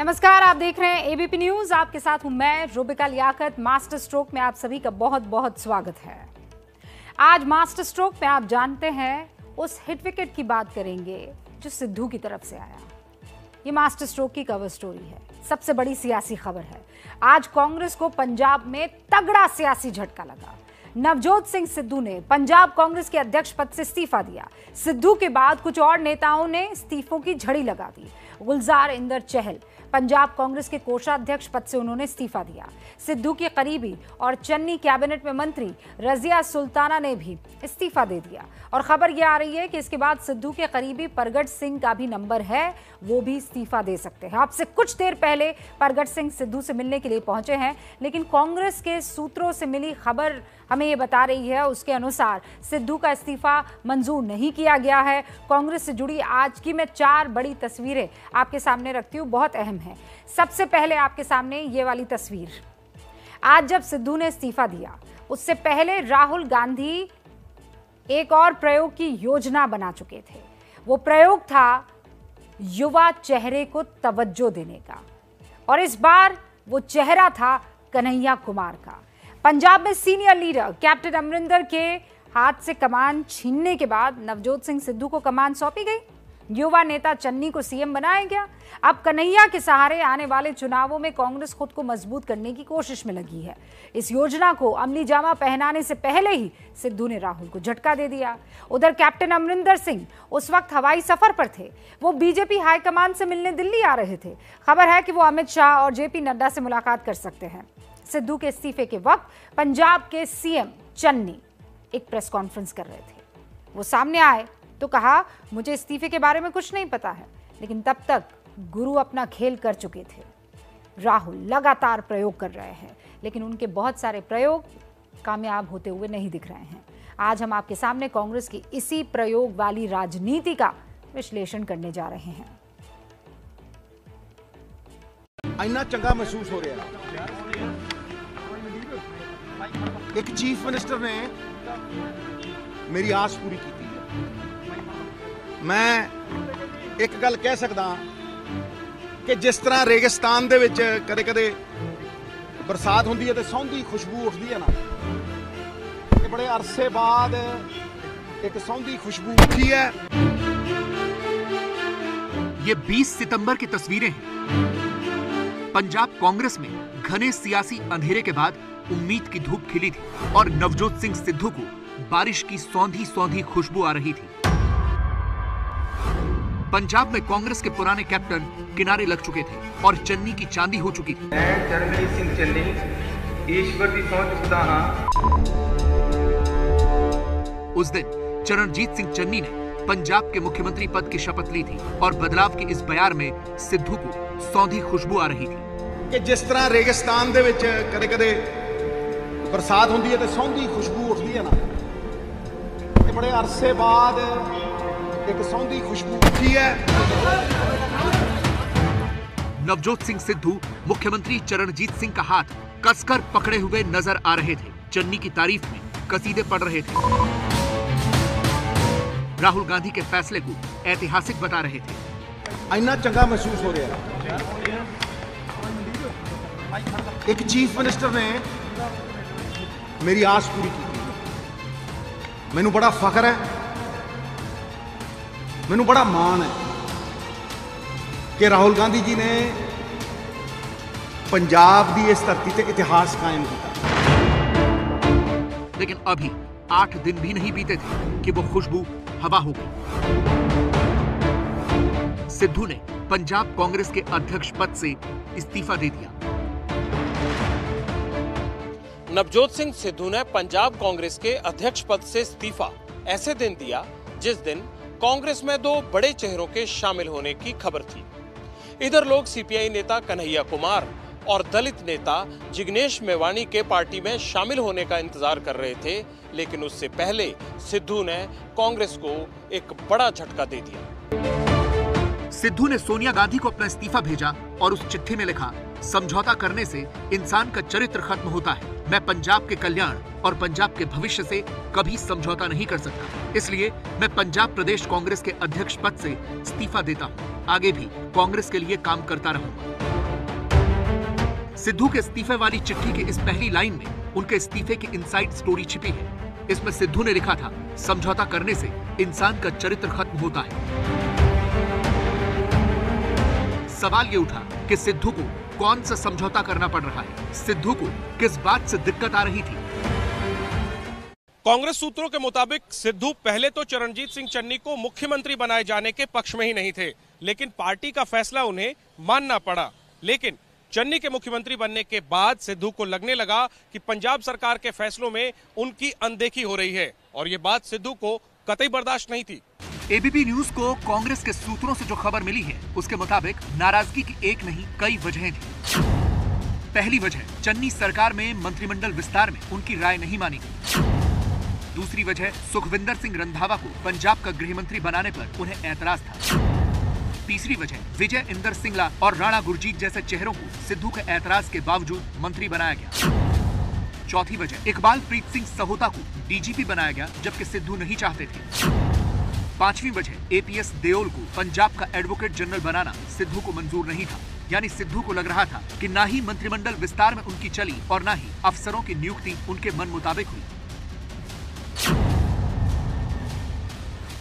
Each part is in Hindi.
नमस्कार, आप देख रहे हैं एबीपी न्यूज। आपके साथ हूं मैं रुबिका लियाकत। मास्टर स्ट्रोक में आप सभी का बहुत बहुत स्वागत है। आज मास्टर स्ट्रोक में आप जानते हैं उस हिट विकेट की बात करेंगे जो सिद्धू की तरफ से आया। ये मास्टर स्ट्रोक की कवर स्टोरी है, सबसे बड़ी सियासी खबर है। आज कांग्रेस को पंजाब में तगड़ा सियासी झटका लगा। नवजोत सिंह सिद्धू ने पंजाब कांग्रेस के अध्यक्ष पद से इस्तीफा दिया। सिद्धू के बाद कुछ और नेताओं ने इस्तीफों की झड़ी लगा दी। गुलजार इंदर चहल पंजाब कांग्रेस के कोषाध्यक्ष पद से उन्होंने इस्तीफा दिया। सिद्धू के करीबी और चन्नी कैबिनेट में मंत्री रजिया सुल्ताना ने भी इस्तीफा दे दिया। और खबर यह आ रही है कि इसके बाद सिद्धू के करीबी परगट सिंह का भी नंबर है, वो भी इस्तीफा दे सकते हैं। आपसे कुछ देर पहले परगट सिंह सिद्धू से मिलने के लिए पहुंचे हैं, लेकिन कांग्रेस के सूत्रों से मिली खबर हमें ये बता रही है, उसके अनुसार सिद्धू का इस्तीफा मंजूर नहीं किया गया है। कांग्रेस से जुड़ी आज की मैं 4 बड़ी तस्वीरें आपके सामने रखती हूँ, बहुत अहम है। सबसे पहले आपके सामने ये वाली तस्वीर। आज जब सिद्धू ने इस्तीफा दिया, उससे पहले राहुल गांधी एक और प्रयोग की योजना बना चुके थे। वो प्रयोग था युवा चेहरे को तवज्जो देने का, और इस बार वो चेहरा था कन्हैया कुमार का। पंजाब में सीनियर लीडर कैप्टन अमरिंदर के हाथ से कमान छीनने के बाद नवजोत सिंह सिद्धू को कमान सौंपी गई। युवा नेता चन्नी को सीएम बनाया गया। अब कन्हैया के सहारे आने वाले चुनावों में कांग्रेस खुद को मजबूत करने की कोशिश में लगी है। इस योजना को अमली जामा पहनाने से पहले ही सिद्धू ने राहुल को झटका दे दिया। उधर कैप्टन अमरिंदर सिंह उस वक्त हवाई सफर पर थे। वो बीजेपी हाईकमान से मिलने दिल्ली आ रहे थे। खबर है कि वो अमित शाह और जेपी नड्डा से मुलाकात कर सकते हैं। सिद्धू के इस्तीफे के वक्त पंजाब के सीएम चन्नी एक प्रेस कॉन्फ्रेंस कर रहे थे। वो सामने आए तो कहा, मुझे इस्तीफे के बारे में कुछ नहीं पता है, लेकिन तब तक गुरु अपना खेल कर चुके थे। राहुल लगातार प्रयोग कर रहे हैं, लेकिन उनके बहुत सारे प्रयोग कामयाब होते हुए नहीं दिख रहे हैं। आज हम आपके सामने कांग्रेस की इसी प्रयोग वाली राजनीति का विश्लेषण करने जा रहे हैं। इन्ना चंगा महसूस हो रहा है। एक चीफ मिनिस्टर ने मेरी आस पूरी की। मैं एक गल कह सकदा कि जिस तरह रेगिस्तान दे विच कदे-कदे बरसात हुंदी है ते सौंधी खुशबू उठदी है ना, ते बड़े अरसे बाद एक सौंधी खुशबू उठी है। ये 20 सितंबर की तस्वीरें हैं। पंजाब कांग्रेस में घने सियासी अंधेरे के बाद उम्मीद की धूप खिली थी और नवजोत सिंह सिद्धू को बारिश की सौंधी खुशबू आ रही थी। पंजाब में कांग्रेस के पुराने कैप्टन किनारे लग चुके थे और चन्नी की चांदी हो चुकी थी। मैं चरणजीत सिंह चन्नी ईश्वर की सौं चुकता हाँ। उस दिन चरणजीत सिंह चन्नी ने पंजाब के मुख्यमंत्री पद की शपथ ली थी और बदलाव के इस बयार में सिद्धू को सौंधी खुशबू आ रही थी कि जिस तरह रेगिस्तान दे विच कदे-कदे बरसात हुंदी है ते सौंधी खुशबू उठदी है ना, ते बड़े अरसे बाद एक सौंधी खुशबू उठी है। नवजोत सिंह सिद्धू मुख्यमंत्री चरणजीत सिंह का हाथ कसकर पकड़े हुए नजर आ रहे थे। चन्नी की तारीफ में कसीदे पढ़ रहे थे। राहुल गांधी के फैसले को ऐतिहासिक बता रहे थे। इन्ना चंगा महसूस हो रहा है। एक चीफ मिनिस्टर ने मेरी आस पूरी की। मैनू बड़ा फख्र है, मैनू बड़ा मान है कि राहुल गांधी जी ने पंजाब की इस धरती ते इतिहास कायम किया। लेकिन अभी 8 दिन भी नहीं बीते थे कि वो खुशबू हवा हो गई। सिद्धू ने पंजाब कांग्रेस के अध्यक्ष पद से इस्तीफा दे दिया। नवजोत सिंह सिद्धू ने पंजाब कांग्रेस के अध्यक्ष पद से इस्तीफा ऐसे दिन दिया जिस दिन कांग्रेस में 2 बड़े चेहरों के शामिल होने की खबर थी। इधर लोग सीपीआई नेता कन्हैया कुमार और दलित नेता जिग्नेश मेवाणी के पार्टी में शामिल होने का इंतजार कर रहे थे, लेकिन उससे पहले सिद्धू ने कांग्रेस को एक बड़ा झटका दे दिया। सिद्धू ने सोनिया गांधी को अपना इस्तीफा भेजा और उस चिट्ठी में लिखा, समझौता करने से इंसान का चरित्र खत्म होता है। मैं पंजाब के कल्याण और पंजाब के भविष्य से कभी समझौता नहीं कर सकता, इसलिए मैं पंजाब प्रदेश कांग्रेस के अध्यक्ष पद से इस्तीफा देता हूं। आगे भी कांग्रेस के लिए काम करता रहूंगा। सिद्धू के इस्तीफे वाली चिट्ठी के इस पहली लाइन में उनके इस्तीफे की इनसाइड स्टोरी छिपी है। इसमें सिद्धू ने लिखा था, समझौता करने से इंसान का चरित्र खत्म होता है। सवाल ये उठा कि सिद्धू को कौन सा समझौता करना पड़ रहा है, सिद्धू को किस बात से दिक्कत आ रही थी। कांग्रेस सूत्रों के मुताबिक सिद्धू पहले तो चरणजीत सिंह चन्नी को मुख्यमंत्री बनाए जाने के पक्ष में ही नहीं थे, लेकिन पार्टी का फैसला उन्हें मानना पड़ा। लेकिन चन्नी के मुख्यमंत्री बनने के बाद सिद्धू को लगने लगा कि पंजाब सरकार के फैसलों में उनकी अनदेखी हो रही है, और ये बात सिद्धू को कतई बर्दाश्त नहीं थी। एबीपी न्यूज को कांग्रेस के सूत्रों से जो खबर मिली है, उसके मुताबिक नाराजगी की एक नहीं कई वजहें थी। पहली वजह, चन्नी सरकार में मंत्रिमंडल विस्तार में उनकी राय नहीं मानी गई। दूसरी वजह, सुखविंदर सिंह रंधावा को पंजाब का गृह मंत्री बनाने पर उन्हें ऐतराज था। तीसरी वजह, विजय इंदर सिंगला और राणा गुरजीत जैसे चेहरों को सिद्धू के ऐतराज के बावजूद मंत्री बनाया गया। चौथी वजह, इकबाल प्रीत सिंह सहोता को डीजीपी बनाया गया, जबकि सिद्धू नहीं चाहते थे। पांचवी वजह, एपीएस देओल को पंजाब का एडवोकेट जनरल बनाना सिद्धू को मंजूर नहीं था। यानी सिद्धू को लग रहा था कि ना ही मंत्रिमंडल विस्तार में उनकी चली और ना ही अफसरों की नियुक्ति उनके मन मुताबिक हुई।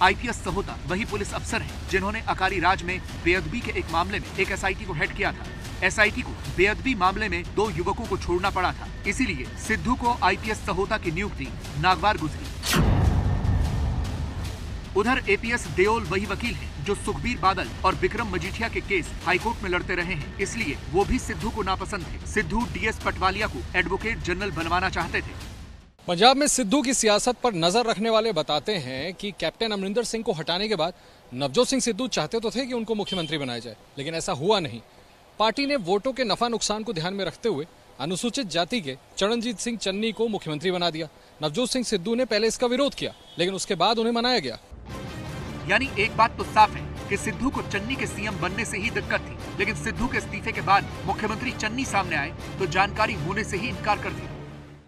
आईपीएस सहोता वही पुलिस अफसर हैं जिन्होंने अकाली राज में बेअदबी के एक मामले में एक एसआईटी को हेड किया था। एसआईटी को बेअदबी मामले में 2 युवकों को छोड़ना पड़ा था, इसीलिए सिद्धू को आईपीएस सहोता की नियुक्ति नागवार गुजरी। उधर एपीएस देओल वही वकील हैं जो सुखबीर बादल और विक्रम मजीठिया के केस हाईकोर्ट में लड़ते रहे हैं, इसलिए वो भी सिद्धू को नापसंद थे। सिद्धू डीएस पटवालिया को एडवोकेट जनरल बनवाना चाहते थे। पंजाब में सिद्धू की सियासत पर नजर रखने वाले बताते हैं कि कैप्टन अमरिंदर सिंह को हटाने के बाद नवजोत सिंह सिद्धू चाहते तो थे कि उनको मुख्यमंत्री बनाया जाए, लेकिन ऐसा हुआ नहीं। पार्टी ने वोटों के नफा नुकसान को ध्यान में रखते हुए अनुसूचित जाति के चरणजीत सिंह चन्नी को मुख्यमंत्री बना दिया। नवजोत सिंह सिद्धू ने पहले इसका विरोध किया, लेकिन उसके बाद उन्हें मनाया गया। यानी एक बात तो साफ है कि सिद्धू को चन्नी के सीएम बनने से ही दिक्कत थी, लेकिन सिद्धू के इस्तीफे के बाद मुख्यमंत्री चन्नी सामने आए तो जानकारी होने से ही इनकार कर दिया।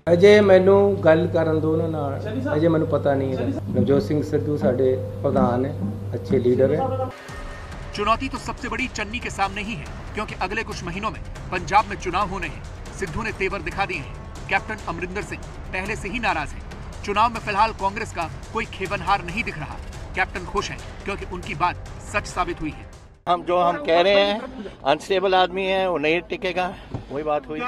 अजय मैनू गल करन दो ना, अजय मैनू पता नहीं है। नवजोत सिंह सिद्धू साडे प्रधान है, अच्छे लीडर है। चुनौती तो सबसे बड़ी चन्नी के सामने ही है, क्योंकि अगले कुछ महीनों में पंजाब में चुनाव होने हैं। सिद्धू ने तेवर दिखा दिए हैं। कैप्टन अमरिंदर सिंह पहले से ही नाराज है। चुनाव में फिलहाल कांग्रेस का कोई खेवनहार नहीं दिख रहा। कैप्टन खुश हैं क्योंकि उनकी बात सच साबित हुई है। हम कह रहे हैं अनस्टेबल आदमी है, वो नहीं टिकेगा, वही बात हुई।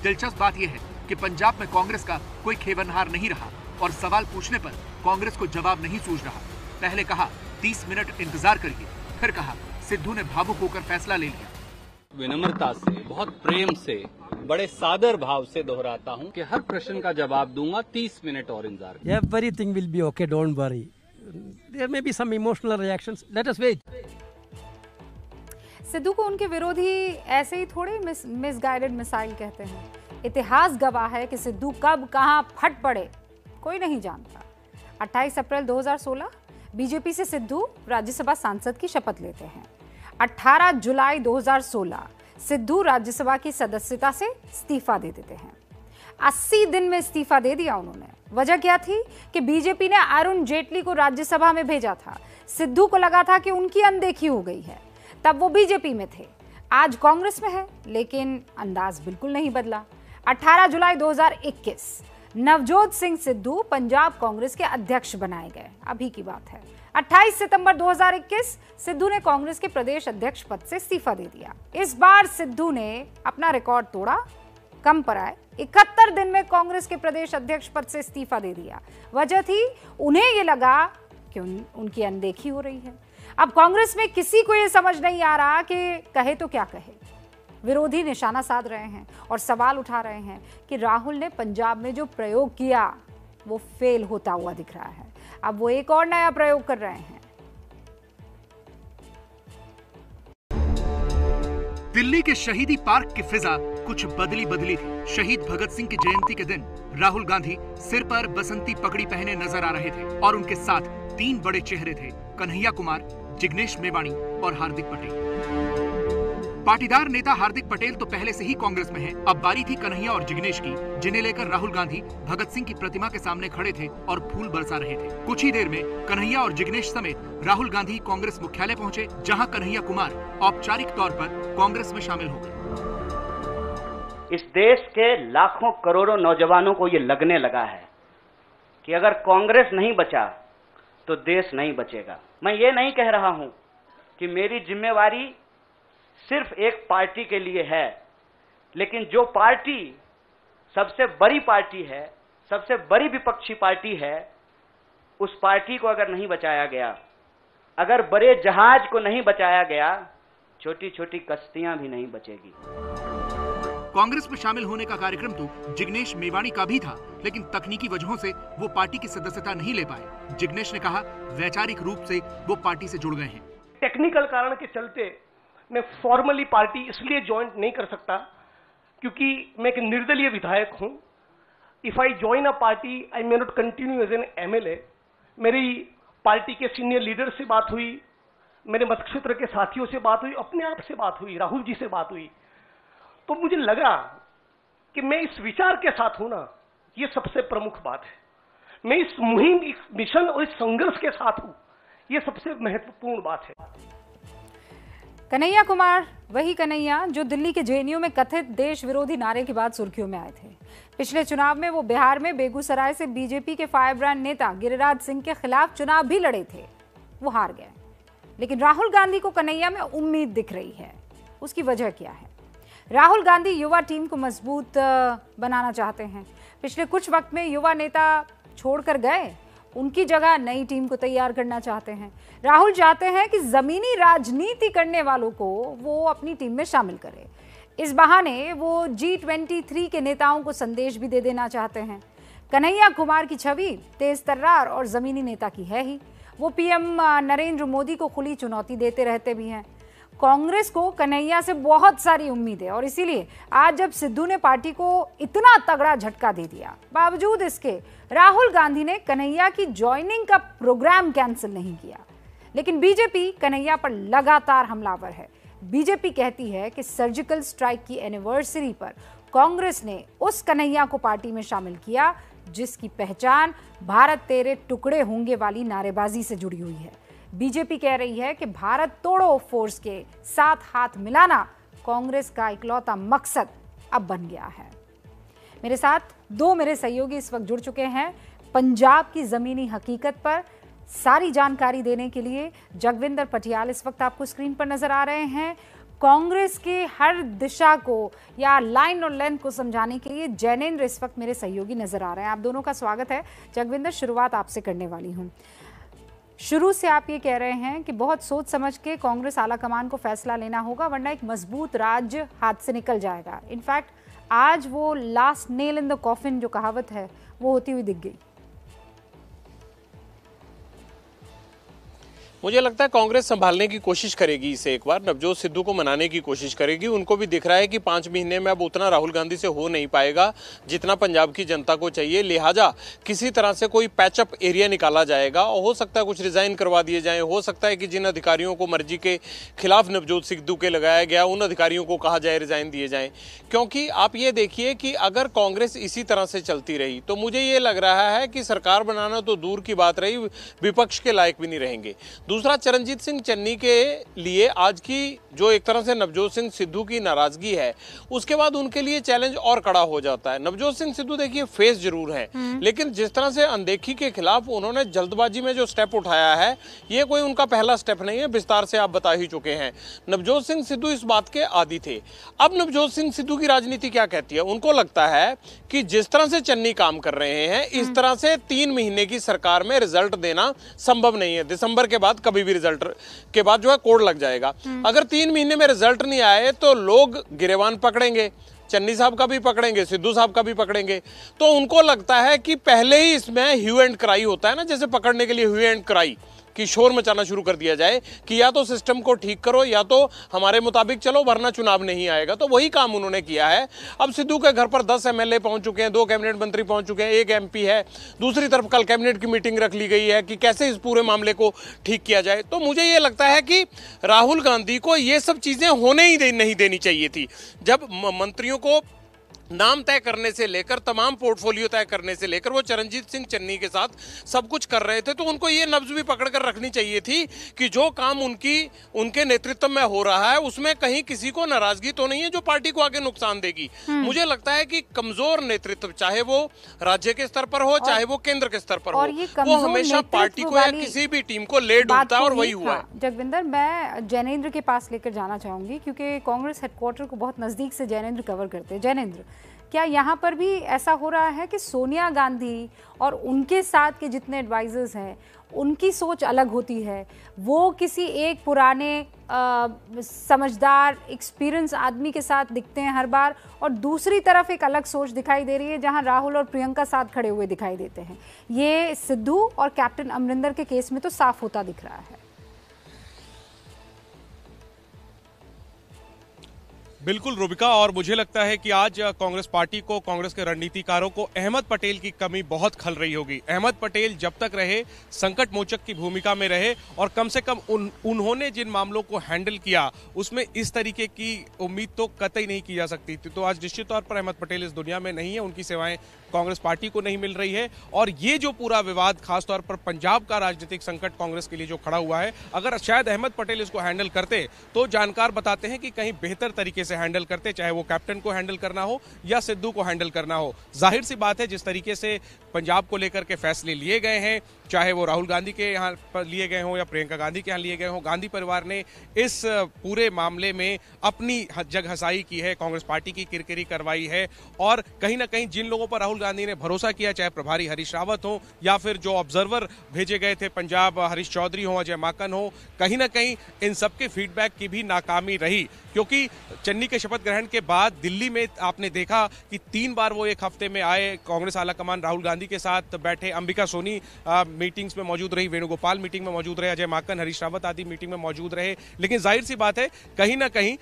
दिलचस्प बात यह है कि पंजाब में कांग्रेस का कोई खेवनहार नहीं रहा और सवाल पूछने पर कांग्रेस को जवाब नहीं सूझ रहा। पहले कहा 30 मिनट इंतजार करिए, फिर कहा सिद्धू ने भावुक होकर फैसला ले लिया। विनम्रता से, बहुत प्रेम से, बड़े सादर भाव से दोहराता हूं कि हर प्रश्न का जवाब दूंगा। 30 मिनट और इंतजार। Everything will be okay, don't worry. There may be some emotional reactions. Let us wait. Sidhu को उनके विरोधी ऐसे ही थोड़े मिसगाइडेड मिसाइल कहते हैं। इतिहास गवाह है कि सिद्धू कब कहां फट पड़े कोई नहीं जानता। 28 अप्रैल 2016 बीजेपी से सिद्धू राज्यसभा सांसद की शपथ लेते हैं। 18 जुलाई 2016 सिद्धू राज्यसभा की सदस्यता से इस्तीफा दे देते हैं। 80 दिन में इस्तीफा दे दिया उन्होंने। वजह क्या थी कि बीजेपी ने अरुण जेटली को राज्यसभा में भेजा था। सिद्धू को लगा था कि उनकी अनदेखी हो गई है, तब वो बीजेपी में थे। आज कांग्रेस में है, लेकिन अंदाज बिल्कुल नहीं बदला। 18 जुलाई 2021 नवजोत सिंह सिद्धू पंजाब कांग्रेस के अध्यक्ष बनाए गए। अभी की बात है। 28 सितंबर 2021 सिद्धू ने कांग्रेस के प्रदेश अध्यक्ष पद से इस्तीफा दे दिया। इस बार सिद्धू ने अपना रिकॉर्ड तोड़ा, कम पर आए। 71 दिन में कांग्रेस के प्रदेश अध्यक्ष पद से इस्तीफा दे दिया। वजह थी उन्हें ये लगा कि उनकी अनदेखी हो रही है। अब कांग्रेस में किसी को ये समझ नहीं आ रहा कि कहे तो क्या कहे। विरोधी निशाना साध रहे हैं और सवाल उठा रहे हैं कि राहुल ने पंजाब में जो प्रयोग किया वो फेल होता हुआ दिख रहा है। अब वो एक और नया प्रयोग कर रहे हैं। दिल्ली के शहीदी पार्क की फिजा कुछ बदली थी। शहीद भगत सिंह की जयंती के दिन राहुल गांधी सिर पर बसंती पगड़ी पहने नजर आ रहे थे और उनके साथ 3 बड़े चेहरे थे, कन्हैया कुमार, जिग्नेश मेवाणी और हार्दिक पटेल। पाटीदार नेता हार्दिक पटेल तो पहले से ही कांग्रेस में है। अब बारी थी कन्हैया और जिग्नेश की, जिन्हें लेकर राहुल गांधी भगत सिंह की प्रतिमा के सामने खड़े थे और फूल बरसा रहे थे। कुछ ही देर में कन्हैया और जिग्नेश समेत राहुल गांधी कांग्रेस मुख्यालय पहुंचे, जहां कन्हैया कुमार औपचारिक तौर पर कांग्रेस में शामिल हो गए। इस देश के लाखों करोड़ों नौजवानों को ये लगने लगा है कि अगर कांग्रेस नहीं बचा तो देश नहीं बचेगा। मैं ये नहीं कह रहा हूं कि मेरी जिम्मेवारी सिर्फ एक पार्टी के लिए है, लेकिन जो पार्टी सबसे बड़ी पार्टी है, सबसे बड़ी विपक्षी पार्टी है, उस पार्टी को अगर नहीं बचाया गया, अगर बड़े जहाज को नहीं बचाया गया, छोटी छोटी कश्तियां भी नहीं बचेगी। कांग्रेस में शामिल होने का कार्यक्रम तो जिग्नेश मेवाणी का भी था, लेकिन तकनीकी वजहों से वो पार्टी की सदस्यता नहीं ले पाए। जिग्नेश ने कहा वैचारिक रूप से वो पार्टी से जुड़ गए हैं। टेक्निकल कारण के चलते मैं फॉर्मली पार्टी इसलिए ज्वाइन नहीं कर सकता क्योंकि मैं एक निर्दलीय विधायक हूं। If I join a party I may not continue as an MLA. मेरी पार्टी के सीनियर लीडर से बात हुई, मेरे मतक्षेत्र के साथियों से बात हुई, अपने आप से बात हुई, राहुल जी से बात हुई, तो मुझे लगा कि मैं इस विचार के साथ हूं ना, ये सबसे प्रमुख बात है। मैं इस मुहिम, इस मिशन और इस संघर्ष के साथ हूं, ये सबसे महत्वपूर्ण बात है। कन्हैया कुमार वही कन्हैया जो दिल्ली के जेएनयू में कथित देश विरोधी नारे के बाद सुर्खियों में आए थे। पिछले चुनाव में वो बिहार में बेगूसराय से बीजेपी के फायरब्रांड नेता गिरिराज सिंह के खिलाफ चुनाव भी लड़े थे, वो हार गए। लेकिन राहुल गांधी को कन्हैया में उम्मीद दिख रही है। उसकी वजह क्या है? राहुल गांधी युवा टीम को मजबूत बनाना चाहते हैं। पिछले कुछ वक्त में युवा नेता छोड़कर गए, उनकी जगह नई टीम को तैयार करना चाहते हैं। राहुल चाहते हैं कि जमीनी राजनीति करने वालों को वो अपनी टीम में शामिल करे। इस बहाने वो G23 के नेताओं को संदेश भी दे देना चाहते हैं। कन्हैया कुमार की छवि तेज तर्रार और जमीनी नेता की है ही। वो पीएम नरेंद्र मोदी को खुली चुनौती देते रहते भी हैं। कांग्रेस को कन्हैया से बहुत सारी उम्मीदें, और इसीलिए आज जब सिद्धू ने पार्टी को इतना तगड़ा झटका दे दिया, बावजूद इसके राहुल गांधी ने कन्हैया की ज्वाइनिंग का प्रोग्राम कैंसिल नहीं किया। लेकिन बीजेपी कन्हैया पर लगातार हमलावर है। बीजेपी कहती है कि सर्जिकल स्ट्राइक की एनिवर्सरी पर कांग्रेस ने उस कन्हैया को पार्टी में शामिल किया जिसकी पहचान भारत तेरे टुकड़े होंगे वाली नारेबाजी से जुड़ी हुई है। बीजेपी कह रही है कि भारत तोड़ो फोर्स के साथ हाथ मिलाना कांग्रेस का इकलौता मकसद अब बन गया है। मेरे साथ दो मेरे सहयोगी इस वक्त जुड़ चुके हैं पंजाब की जमीनी हकीकत पर सारी जानकारी देने के लिए। जगविंदर पटियाल इस वक्त आपको स्क्रीन पर नजर आ रहे हैं। कांग्रेस के हर दिशा को या लाइन और लेंथ को समझाने के लिए जैनेंद्र इस वक्त मेरे सहयोगी नजर आ रहे हैं। आप दोनों का स्वागत है। जगविंदर, शुरुआत आपसे करने वाली हूं। शुरू से आप ये कह रहे हैं कि बहुत सोच समझ के कांग्रेस आला कमान को फैसला लेना होगा, वरना एक मजबूत राज्य हाथ से निकल जाएगा। इनफैक्ट आज वो last nail in the coffin जो कहावत है वो होती हुई दिख गई। मुझे लगता है कांग्रेस संभालने की कोशिश करेगी इसे, एक बार नवजोत सिद्धू को मनाने की कोशिश करेगी। उनको भी दिख रहा है कि 5 महीने में अब उतना राहुल गांधी से हो नहीं पाएगा जितना पंजाब की जनता को चाहिए। लिहाजा किसी तरह से कोई पैचअप एरिया निकाला जाएगा और हो सकता है कुछ रिजाइन करवा दिए जाएं। हो सकता है कि जिन अधिकारियों को मर्जी के खिलाफ नवजोत सिद्धू के लगाया गया उन अधिकारियों को कहा जाए रिजाइन दिए जाएं। क्योंकि आप ये देखिए कि अगर कांग्रेस इसी तरह से चलती रही तो मुझे ये लग रहा है कि सरकार बनाना तो दूर की बात रही, विपक्ष के लायक भी नहीं रहेंगे। दूसरा, चरणजीत सिंह चन्नी के लिए आज की जो एक तरह से नवजोत सिंह सिद्धू की नाराजगी है, उसके बाद उनके लिए चैलेंज और कड़ा हो जाता है। नवजोत सिंह सिद्धू देखिए फेस जरूर है, लेकिन जिस तरह से अनदेखी के खिलाफ उन्होंने जल्दबाजी में जो स्टेप उठाया है, ये कोई उनका पहला स्टेप नहीं है, विस्तार से आप बता ही चुके हैं। नवजोत सिंह सिद्धू इस बात के आदी थे। अब नवजोत सिंह सिद्धू की राजनीति क्या कहती है? उनको लगता है कि जिस तरह से चन्नी काम कर रहे हैं, इस तरह से 3 महीने की सरकार में रिजल्ट देना संभव नहीं है। दिसंबर के बाद कभी भी रिजल्ट के बाद जो है कोड लग जाएगा। अगर 3 महीने में रिजल्ट नहीं आए तो लोग गिरेबान पकड़ेंगे, चन्नी साहब का भी पकड़ेंगे, सिद्धू साहब का भी पकड़ेंगे। तो उनको लगता है कि पहले ही इसमें ह्यू एंड क्राई होता है ना, जैसे पकड़ने के लिए ह्यू एंड क्राई कि शोर मचाना शुरू कर दिया जाए कि या तो सिस्टम को ठीक करो या तो हमारे मुताबिक चलो, वरना चुनाव नहीं आएगा। तो वही काम उन्होंने किया है। अब सिद्धू के घर पर 10 एमएलए पहुंच चुके हैं, 2 कैबिनेट मंत्री पहुंच चुके हैं, 1 एमपी है। दूसरी तरफ कल कैबिनेट की मीटिंग रख ली गई है कि कैसे इस पूरे मामले को ठीक किया जाए। तो मुझे ये लगता है कि राहुल गांधी को ये सब चीजें होने ही नहीं देनी चाहिए थी। जब मंत्रियों को नाम तय करने से लेकर तमाम पोर्टफोलियो तय करने से लेकर वो चरणजीत सिंह चन्नी के साथ सब कुछ कर रहे थे, तो उनको ये नब्ज भी पकड़ कर रखनी चाहिए थी कि जो काम उनके नेतृत्व में हो रहा है उसमें कहीं किसी को नाराजगी तो नहीं है जो पार्टी को आगे नुकसान देगी। मुझे लगता है कि कमजोर नेतृत्व, चाहे वो राज्य के स्तर पर हो चाहे वो केंद्र के स्तर पर हो, वो हमेशा पार्टी को या किसी भी टीम को ले डूबता है और वही हुआ है। जगविंदर, मैं जैनेंद्र के पास लेकर जाना चाहूंगी क्योंकि कांग्रेस हेडक्वार्टर को बहुत नजदीक से जैनेंद्र कवर करते हैं। जैनेंद्र, क्या यहाँ पर भी ऐसा हो रहा है कि सोनिया गांधी और उनके साथ के जितने एडवाइजर्स हैं उनकी सोच अलग होती है, वो किसी एक पुराने समझदार एक्सपीरियंस आदमी के साथ दिखते हैं हर बार, और दूसरी तरफ एक अलग सोच दिखाई दे रही है जहां राहुल और प्रियंका साथ खड़े हुए दिखाई देते हैं। ये सिद्धू और कैप्टन अमरिंदर के केस में तो साफ होता दिख रहा है। बिल्कुल रूबिका, और मुझे लगता है कि आज कांग्रेस पार्टी को, कांग्रेस के रणनीतिकारों को अहमद पटेल की कमी बहुत खल रही होगी। अहमद पटेल जब तक रहे संकट मोचक की भूमिका में रहे, और कम से कम उन्होंने जिन मामलों को हैंडल किया उसमें इस तरीके की उम्मीद तो कतई नहीं की जा सकती थी। तो आज निश्चित तौर पर अहमद पटेल इस दुनिया में नहीं है, उनकी सेवाएं कांग्रेस पार्टी को नहीं मिल रही है। और ये जो पूरा विवाद, खासतौर पर पंजाब का राजनीतिक संकट कांग्रेस के लिए जो खड़ा हुआ है, अगर शायद अहमद पटेल इसको हैंडल करते तो जानकार बताते हैं कि कहीं बेहतर तरीके से हैंडल करते, चाहे वो कैप्टन को हैंडल करना हो या सिद्धू को हैंडल करना हो। जाहिर सी बात है, जिस तरीके से पंजाब को लेकर के फैसले लिए गए हैं, चाहे वो राहुल गांधी के यहाँ पर लिए गए हों या प्रियंका गांधी के यहाँ लिए गए हों, गांधी परिवार ने इस पूरे मामले में अपनी जग हसाई की है, कांग्रेस पार्टी की किरकिरी करवाई है। और कहीं ना कहीं जिन लोगों पर राहुल गांधी ने भरोसा किया, चाहे प्रभारी हरीश रावत हो या फिर जो ऑब्जर्वर भेजे गए थे पंजाब, हरीश चौधरी हो, अजय माकन हो, कहीं ना कहीं इन सबके फीडबैक की भी नाकामी रही। क्योंकि चन्नी के शपथ ग्रहण के बाद दिल्ली में आपने देखा कि 3 बार वो एक हफ्ते में आए, कांग्रेस आलाकमान राहुल गांधी के साथ बैठे, अंबिका सोनी मीटिंग्स में मौजूद रही, वेणुगोपाल मीटिंग में मौजूद रहे, अजय माकन, हरीश रावत आदि मीटिंग में मौजूद रहे। लेकिन जाहिर सी बात है, कहीं ना कहीं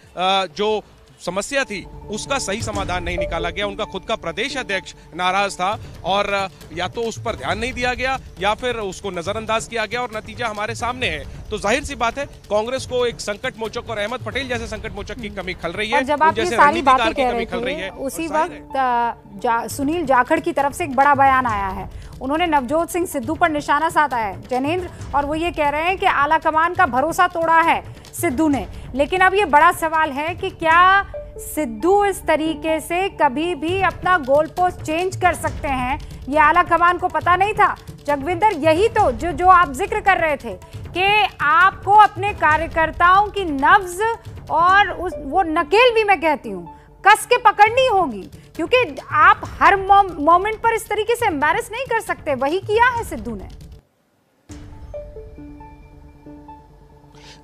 जो समस्या थी उसका सही समाधान नहीं निकाला गया। उनका खुद का प्रदेश अध्यक्ष नाराज था, और या तो उस पर ध्यान नहीं दिया गया या फिर उसको नजरअंदाज किया गया, और नतीजा हमारे सामने है। तो जाहिर सी बात है, कांग्रेस को एक संकट मोचक और अहमद पटेल जैसे संकट मोचक की कमी खल रही है, जब आप ये सारी बातें कह रहे थे, उसी वक्त सुनील जाखड़ की तरफ से एक बड़ा बयान आया है। उन्होंने नवजोत सिंह सिद्धू पर निशाना साधा है, जैनेंद्र, और वो ये कह रहे हैं कि आला कमान का भरोसा तोड़ा है सिद्धू ने। लेकिन अब ये बड़ा सवाल है कि क्या सिद्धू इस तरीके से कभी भी अपना गोल पोस्ट चेंज कर सकते हैं? ये आला कमान को पता नहीं था। जगविंदर, यही तो जो आप जिक्र कर रहे थे कि आपको अपने कार्यकर्ताओं की नब्ज और वो नकेल भी मैं कहती हूँ कस के पकड़नी होगी, क्योंकि आप हर मोमेंट पर इस तरीके से एम्बैरेस नहीं कर सकते। वही किया है सिद्धू ने।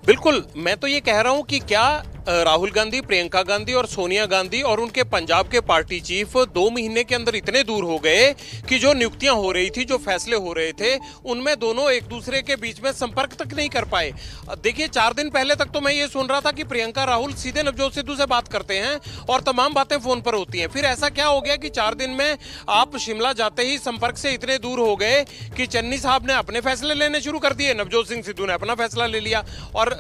बिल्कुल, मैं तो ये कह रहा हूं कि क्या राहुल गांधी, प्रियंका गांधी और सोनिया गांधी और उनके पंजाब के पार्टी चीफ 2 महीने के अंदर इतने दूर हो गए कि जो नियुक्तियां हो रही थी, जो फैसले हो रहे थे, उनमें दोनों एक दूसरे के बीच में संपर्क तक नहीं कर पाए। देखिए, 4 दिन पहले तक तो मैं ये सुन रहा था कि प्रियंका राहुल सीधे नवजोत सिद्धू से बात करते हैं और तमाम बातें फोन पर होती हैं। फिर ऐसा क्या हो गया कि 4 दिन में आप शिमला जाते ही संपर्क से इतने दूर हो गए कि चन्नी साहब ने अपने फैसले लेने शुरू कर दिए, नवजोत सिंह सिद्धू ने अपना फैसला ले लिया, और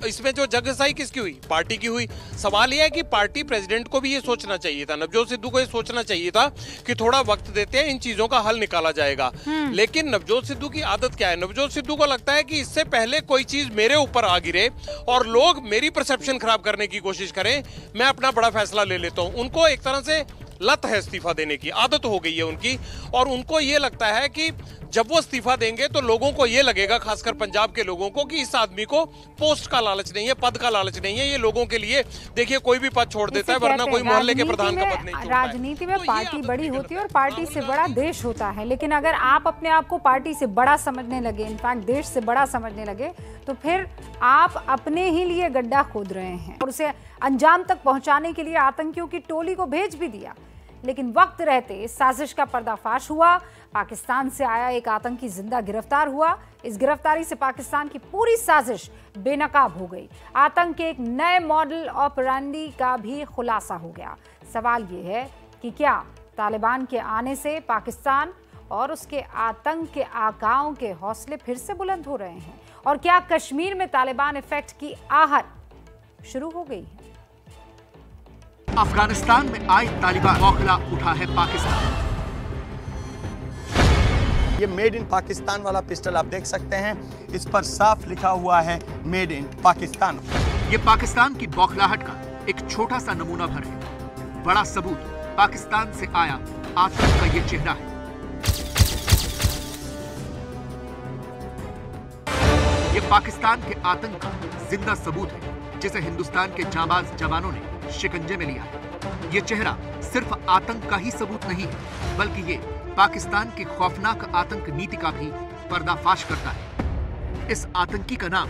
इसमें जो जगहसाई किसकी हुई? पार्टी की हुई। सवाल यह है कि पार्टी प्रेसिडेंट को भी ये सोचना चाहिए था, नवजोत सिद्धू को ये सोचना चाहिए था कि थोड़ा वक्त देते हैं, इन चीजों का हल निकाला जाएगा। लेकिन नवजोत सिद्धू की आदत क्या है? नवजोत सिद्धू को लगता है कि इससे पहले कोई चीज मेरे ऊपर आ गिरे और लोग मेरी परसेप्शन खराब करने की कोशिश करें, मैं अपना बड़ा फैसला ले लेता हूं। उनको एक तरह से लत है इस्तीफा देने की, आदत हो गई है उनकी, और उनको ये लगता है कि जब वो इस्तीफा देंगे तो लोगों को ये लगेगा, खासकर पंजाब के लोगों को, कि इस आदमी को पोस्ट का लालच नहीं है, पद का लालच नहीं है। ये लोगों के लिए, देखिए, कोई भी पद छोड़ देता है, वरना कोई मोहल्ले के प्रधान का पद नहीं छोड़ता है। राजनीति में पार्टी बड़ी होती है और पार्टी से बड़ा देश होता है, लेकिन अगर आप अपने आप को पार्टी से बड़ा समझने लगे, इनफैक्ट देश से बड़ा समझने लगे, तो फिर आप अपने ही लिए गड्ढा खोद रहे हैं, और उसे अंजाम तक पहुंचाने के लिए आतंकियों की टोली को भेज भी दिया। लेकिन वक्त रहते इस साजिश का पर्दाफाश हुआ। पाकिस्तान से आया एक आतंकी जिंदा गिरफ्तार हुआ। इस गिरफ्तारी से पाकिस्तान की पूरी साजिश बेनकाब हो गई। आतंक के एक नए मॉडल ऑपरेंडी का भी खुलासा हो गया। सवाल ये है कि क्या तालिबान के आने से पाकिस्तान और उसके आतंक के आकाओं के हौसले फिर से बुलंद हो रहे हैं, और क्या कश्मीर में तालिबान इफेक्ट की आहट शुरू हो गई है? अफगानिस्तान में आए तालिबान बौखला उठा है पाकिस्तान। ये मेड इन पाकिस्तान वाला पिस्टल आप देख सकते हैं, इस पर साफ लिखा हुआ है मेड इन पाकिस्तान। ये पाकिस्तान की बौखलाहट का एक छोटा सा नमूना भर है। बड़ा सबूत पाकिस्तान से आया आतंक का ये चेहरा है। ये पाकिस्तान के आतंक का जिंदा सबूत है, जिसे हिंदुस्तान के जाबाज जवानों ने शिकंजे में लिया है। ये चेहरा सिर्फ आतंक का ही सबूत नहीं है, बल्कि ये पाकिस्तान की खौफनाक आतंक नीति का भी पर्दाफाश करता है। इस आतंकी का नाम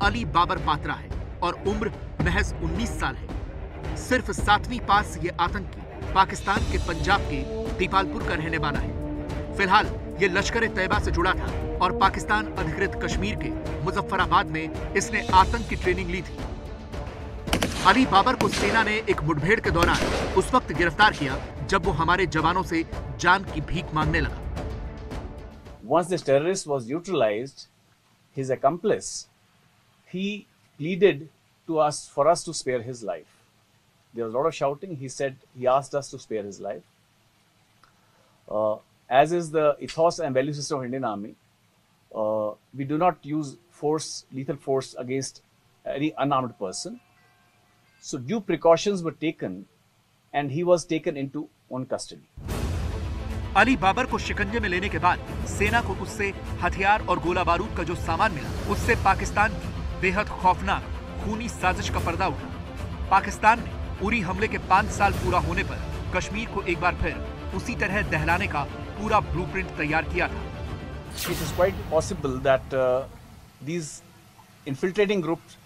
अली बाबर पात्रा है और उम्र महज 19 साल है। सिर्फ 7वीं पास ये आतंकी पाकिस्तान के पंजाब के दीपालपुर का रहने वाला है। फिलहाल ये लश्कर-ए-तैयबा से जुड़ा था और पाकिस्तान अधिकृत कश्मीर के मुजफ्फराबाद में इसने आतंक की ट्रेनिंग ली थी। अली बाबर को सेना ने एक मुठभेड़ के दौरान उस वक्त गिरफ्तार किया जब वो हमारे जवानों से जान की भीख मांगने लगा। Once this terrorist was neutralized, his accomplice, he pleaded to us for us to spare his life. There was a lot of shouting. He said he asked us to spare his life. As is the ethos and value system of Indian Army, we do not use force, lethal force against any unarmed person. So due precautions were taken and he was taken into own custody. Ali Babar को शिकंजे में लेने के बाद सेना को उससे हथियार और गोला बारूद का जो सामान मिला, उससे पाकिस्तान की बेहद खौफनाक खूनी साजिश का पर्दा उठा। पाकिस्तान ने उरी हमले के 5 साल पूरा होने पर कश्मीर को एक बार फिर उसी तरह दहलाने का पूरा ब्लूप्रिंट तैयार किया था। It is quite possible that these infiltrating groups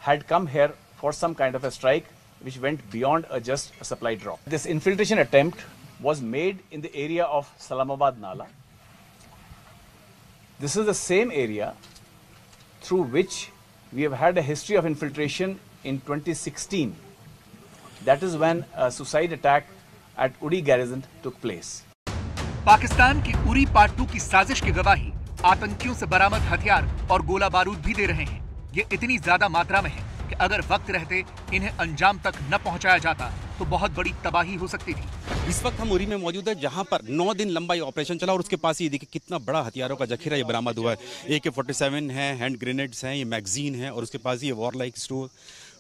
had come here for some kind of a strike which went beyond just a supply drop. This infiltration attempt was made in the area of Salamabad Nala. This is the same area through which we have had a history of infiltration in 2016. That is when a suicide attack at Uri garrison took place. Pakistan की उरी पार्ट 2 की साजिश की गवाही आतंकियों से बरामद हथियार और गोला बारूद भी दे रहे हैं। ये इतनी ज्यादा मात्रा में है कि अगर वक्त रहते इन्हें अंजाम तक न पहुंचाया जाता तो बहुत बड़ी तबाही हो सकती थी। इस वक्त हम उरी में मौजूद है, जहां पर 9 दिन लंबा ये ऑपरेशन चला और उसके पास ही देखिए कितना बड़ा हथियारों का जखीरा ये बरामद हुआ है। AK-47 है, हैंड ग्रेनेड्स हैं, ये मैगजीन है और उसके पास ये वॉर लाइक स्टोर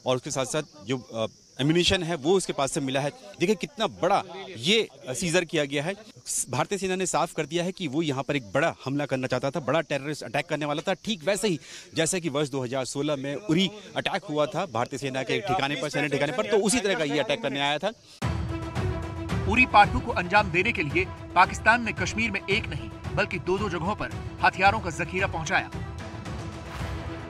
और उसके साथ साथ जो एम्यूनिशन है वो उसके पास से मिला है। देखिए कितना बड़ा ये सीजर किया गया है। भारतीय सेना ने साफ कर दिया है कि वो यहाँ पर एक बड़ा हमला करना चाहता था, बड़ा टेररिस्ट अटैक करने वाला था, ठीक वैसे ही जैसे कि वर्ष 2016 में उरी अटैक हुआ था भारतीय सेना के ठिकाने पर, सैन्य ठिकाने पर, तो उसी तरह का ये अटैक करने आया था। उरी पार्ट 2 को अंजाम देने के लिए पाकिस्तान ने कश्मीर में एक नहीं बल्कि 2 जगहों पर हथियारों का जखीरा पहुंचाया।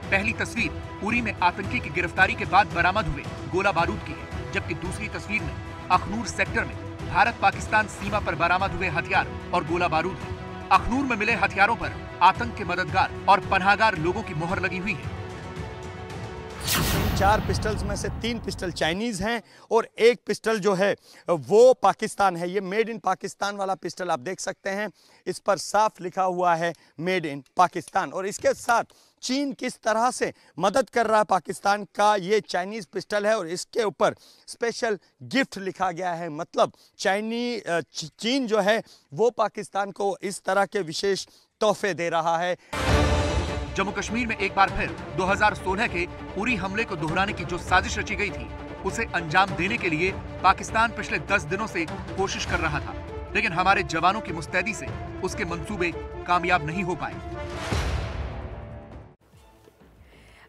पहली तस्वीर उरी में आतंकी की गिरफ्तारी के बाद बरामद हुए गोला बारूद की है, जबकि दूसरी तस्वीर में अखनूर सेक्टर में भारत पाकिस्तान सीमा पर बरामद हुए हथियार और गोला बारूद है। अखनूर में मिले हथियारों पर आतंक के मददगार और पनाहगार लोगों की मोहर लगी हुई है। 4 पिस्टल्स में से 3 पिस्टल चाइनीज हैं और 1 पिस्टल जो है वो पाकिस्तान है। ये मेड इन पाकिस्तान वाला पिस्टल आप देख सकते हैं, इस पर साफ लिखा हुआ है मेड इन पाकिस्तान। और इसके साथ चीन किस तरह से मदद कर रहा है पाकिस्तान का, ये चाइनीज पिस्टल है और इसके ऊपर स्पेशल गिफ्ट लिखा गया है। मतलब चीन जो है वो पाकिस्तान को इस तरह के विशेष तोहफे दे रहा है। जम्मू कश्मीर में एक बार फिर 2016 के उरी हमले को दोहराने की जो साजिश रची गई थी, उसे अंजाम देने के लिए पाकिस्तान पिछले 10 दिनों से कोशिश कर रहा था, लेकिन हमारे जवानों की मुस्तैदी से उसके मंसूबे कामयाब नहीं हो पाए।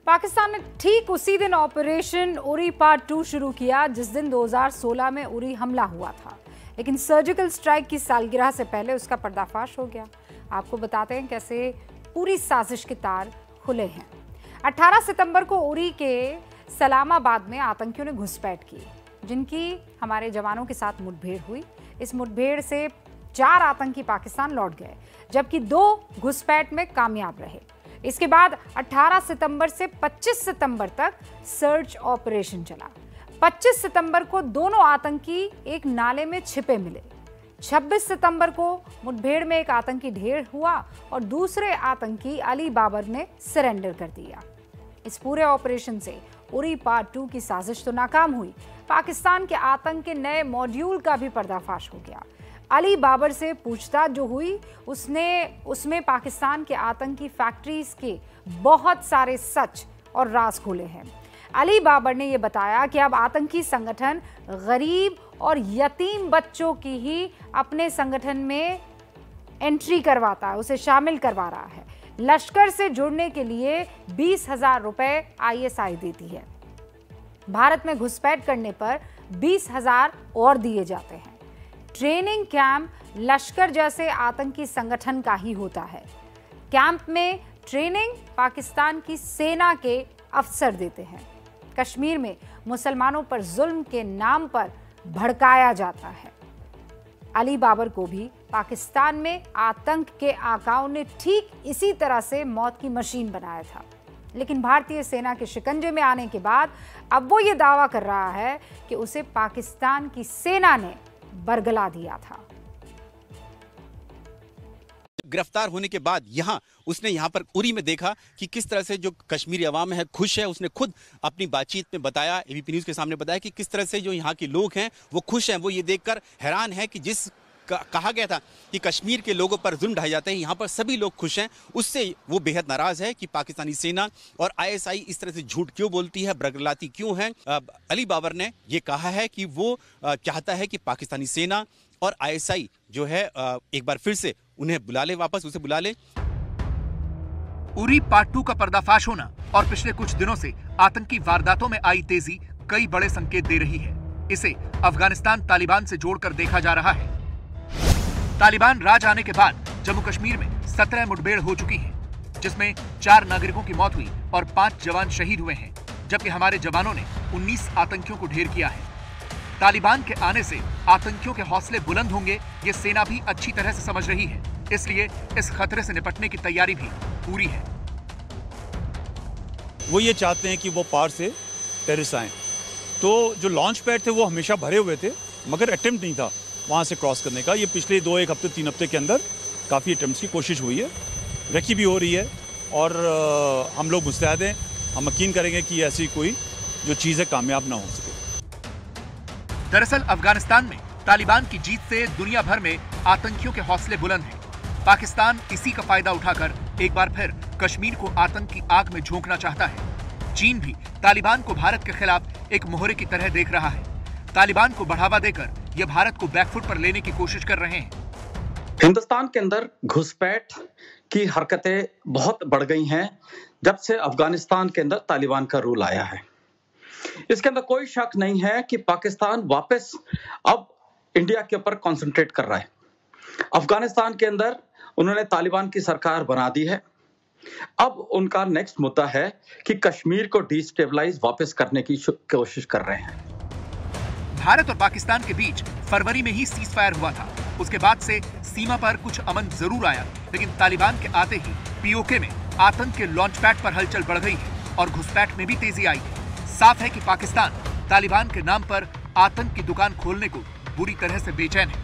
पाकिस्तान ने ठीक उसी दिन ऑपरेशन उरी पार्ट 2 शुरू किया जिस दिन 2016 में उरी हमला हुआ था, लेकिन सर्जिकल स्ट्राइक की सालगिरह से पहले उसका पर्दाफाश हो गया। आपको बताते हैं कैसे पूरी साजिश के तार खुले हैं। 18 सितंबर को उरी के सलामाबाद में आतंकियों ने घुसपैठ की, जिनकी हमारे जवानों के साथ मुठभेड़ हुई। इस मुठभेड़ से 4 आतंकी पाकिस्तान लौट गए, जबकि 2 घुसपैठ में कामयाब रहे। इसके बाद 18 सितंबर से 25 सितंबर तक सर्च ऑपरेशन चला। 25 सितंबर को दोनों आतंकी एक नाले में छिपे मिले। 26 सितंबर को मुठभेड़ में एक आतंकी ढेर हुआ और दूसरे आतंकी अली बाबर ने सरेंडर कर दिया। इस पूरे ऑपरेशन से उरी पार्ट 2 की साजिश तो नाकाम हुई, पाकिस्तान के आतंक के नए मॉड्यूल का भी पर्दाफाश हो गया। अली बाबर से पूछताछ जो हुई उसमें पाकिस्तान के आतंकी फैक्ट्रीज के बहुत सारे सच और राज खुले हैं। अली बाबर ने यह बताया कि अब आतंकी संगठन गरीब और यतीम बच्चों की ही अपने संगठन में एंट्री करवाता है, उसे शामिल करवा रहा है। लश्कर से जुड़ने के लिए 20,000 रुपए ISI देती है। भारत में घुसपैठ करने पर 20,000 और दिए जाते हैं। ट्रेनिंग कैंप लश्कर जैसे आतंकी संगठन का ही होता है। कैंप में ट्रेनिंग पाकिस्तान की सेना के अफसर देते हैं। कश्मीर में मुसलमानों पर जुल्म के नाम पर भड़काया जाता है। अली बाबर को भी पाकिस्तान में आतंक के आकाओं ने ठीक इसी तरह से मौत की मशीन बनाया था, लेकिन भारतीय सेना के शिकंजे में आने के बाद अब वो ये दावा कर रहा है कि उसे पाकिस्तान की सेना ने बरगला दिया था। गिरफ्तार होने के बाद उसने यहाँ पर उरी में देखा कि किस तरह से जो कश्मीरी अवाम है खुश है। उसने खुद अपनी बातचीत में बताया, ABP न्यूज़ के सामने बताया कि किस तरह से जो यहाँ के लोग हैं वो खुश हैं। वो ये देखकर हैरान है कि जिस कहा गया था कि कश्मीर के लोगों पर जुल्म ढाए जाते हैं, यहाँ पर सभी लोग खुश हैं। उससे वो बेहद नाराज है कि पाकिस्तानी सेना और ISI इस तरह से झूठ क्यों बोलती है, बरगलाती क्यों है। अली बाबर ने ये कहा है कि वो चाहता है कि पाकिस्तानी सेना और ISI जो है एक बार फिर से उन्हें बुला ले, वापस उसे बुला ले। उरी पार्ट 2 का पर्दाफाश होना और पिछले कुछ दिनों से आतंकी वारदातों में आई तेजी कई बड़े संकेत दे रही है। इसे अफगानिस्तान तालिबान से जोड़कर देखा जा रहा है। तालिबान राज आने के बाद जम्मू कश्मीर में 17 मुठभेड़ हो चुकी है, जिसमें 4 नागरिकों की मौत हुई और 5 जवान शहीद हुए हैं, जबकि हमारे जवानों ने 19 आतंकियों को ढेर किया है। तालिबान के आने से आतंकियों के हौसले बुलंद होंगे, ये सेना भी अच्छी तरह से समझ रही है। इसलिए इस खतरे से निपटने की तैयारी भी पूरी है। वो ये चाहते हैं कि वो पार से टेररिस्ट आए, तो जो लॉन्च पैड थे वो हमेशा भरे हुए थे, मगर अटेम्प्ट नहीं था वहाँ से क्रॉस करने का। ये पिछले 1 हफ्ते 3 हफ्ते के अंदर काफ़ी अटेम्प्ट्स की कोशिश हुई है, रेकी भी हो रही है और हम लोग मुस्तैद हैं। हम यकीन करेंगे कि ऐसी कोई जो चीज़ है कामयाब ना हो सके। दरअसल अफगानिस्तान में तालिबान की जीत से दुनिया भर में आतंकियों के हौसले बुलंद हैं। पाकिस्तान इसी का फायदा उठाकर एक बार फिर कश्मीर को आतंक की आग में झोंकना चाहता है। चीन भी तालिबान को भारत के खिलाफ एक मोहरे की तरह देख रहा है। तालिबान को बढ़ावा देकर ये भारत को बैकफुट पर लेने की कोशिश कर रहे हैं। हिंदुस्तान के अंदर घुसपैठ की हरकतें बहुत बढ़ गई हैं जब से अफगानिस्तान के अंदर तालिबान का रूल आया है। इसके अंदर कोई शक नहीं है कि पाकिस्तान वापस अब इंडिया के ऊपर कंसंट्रेट कर रहा है। अफगानिस्तान के अंदर उन्होंने तालिबान की सरकार बना दी है। अब उनका नेक्स्ट मुद्दा है कि कश्मीर को डिस्टेबलाइज वापस करने की कोशिश कर रहे हैं। भारत और पाकिस्तान के बीच फरवरी में ही सीज फायर हुआ था। उसके बाद से सीमा पर कुछ अमन जरूर आया, लेकिन तालिबान के आते ही POK में आतंक के लॉन्च पैड पर हलचल बढ़ गई है और घुसपैठ में भी तेजी आई है। साफ है कि पाकिस्तान तालिबान के नाम पर आतंक की दुकान खोलने को बुरी तरह से बेचैन है।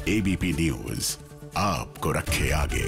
ABP न्यूज आपको रखे आगे।